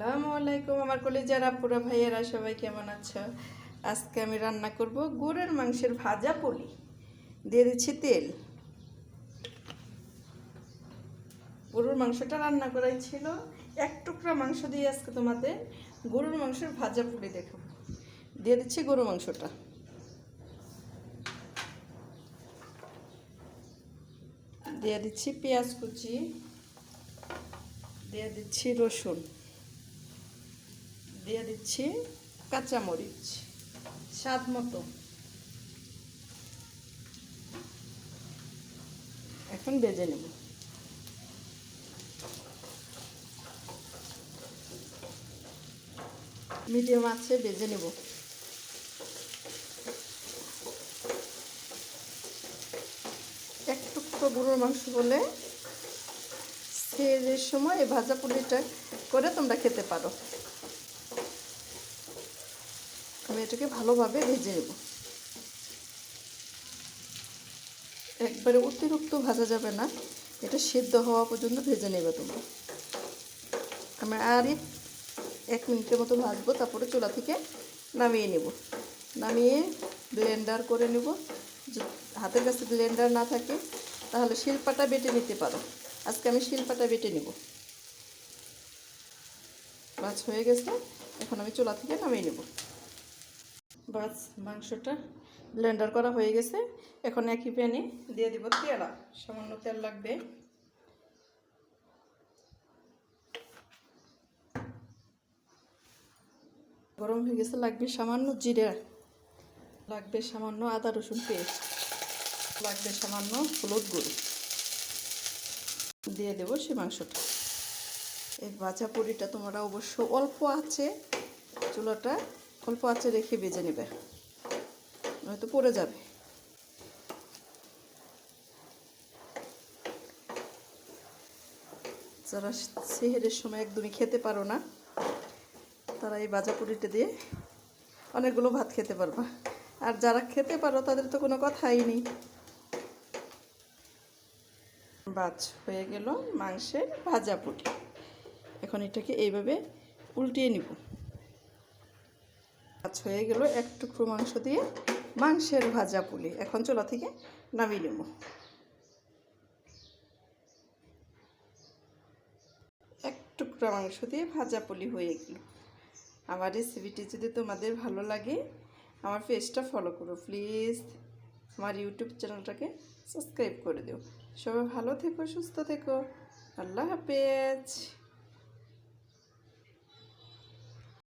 আসসালামু আলাইকুম আমার কলিজার আপুরা ভাইয়েরা সবাই কেমন আছো? আজকে আমি রান্না করব গরুর মাংসের ভাজা পুলি। দিয়ে দিচ্ছি তেল। গরুর মাংসটা রান্না করাই ছিল, এক টুকরা মাংস দিয়ে আজকে তোমাদের গরুর মাংসের ভাজা পুলি দেখাবো। দিয়ে দিচ্ছি গরুর মাংসটা, দিয়ে দিচ্ছি পেঁয়াজ কুচি, দিয়ে দিচ্ছি রসুন, দিয়ে দিচ্ছি কাঁচামরিচ স্বাদ মতো। এখন ভেজে নেব। মিডিয়াম আছে ভেজে নেব। এক টুকরো গরুর মাংস বলে সেরের সময় এই ভাজা পুলিটা করে তোমরা খেতে পারো। আমি এটাকে ভালোভাবে ভেজে নেব। একবারে অতিরিক্ত ভাজা যাবে না, এটা সিদ্ধ হওয়া পর্যন্ত ভেজে নেবে তোমরা। আমি আর 1 মিনিটের মতো ভাজবো, তারপরে চুলা থেকে নামিয়ে নেব। নামিয়ে ব্লেন্ডার করে নেব। হাতের কাছে ব্লেন্ডার না থাকে তাহলে শিলপাটা বেটে নিতে পারো। আজকে আমি শিলপাটা বেটে নেব। বাস হয়ে গেছে, এখন আমি চুলা থেকে নামিয়ে নেব। বাস মাংসটা ব্লেন্ডার করা হয়ে গেছে। এখন একই প্যানে দিয়ে দিব তেল। সামান্য তেল লাগবে। গরম হয়ে গেছে, লাগবে সামান্য জিরা, লাগবে সামান্য আদা রসুন পেস্ট, লাগবে সামান্য হলুদ গুঁড়ো। দিয়ে দেবো সে মাংসটা। এই ভাজা পুরিটা তোমরা অবশ্য অল্প আছে, চুলাটা অল্প আছে রেখে ভেজে নেবে, নয়তো পড়ে যাবে। যারা সেহেরের সময় একদমই খেতে পারো না, তারা এই ভাজা পুরিটা দিয়ে অনেকগুলো ভাত খেতে পারবা। আর যারা খেতে পারো তাদের তো কোনো কথাই নেই। বাজ হয়ে গেল মাংসের ভাজা পুলি। এখন এটাকে এইভাবে উল্টিয়ে নিব। বাজ হয়ে গেল এক টুকরো মাংস দিয়ে মাংসের ভাজা পুলি। এখন চুলা থেকে নামিয়ে নেব। এক টুকরা মাংস দিয়ে ভাজা পুলি হয়ে গেল। আমার রেসিপিটি যদি তোমাদের ভালো লাগে, আমার পেজটা ফলো করো প্লিজ। আমার ইউটিউব চ্যানেলটাকে সাবস্ক্রাইব করে দিও। সবাই ভালো থেকো, সুস্থ থেকো। আল্লাহ হাফেজ।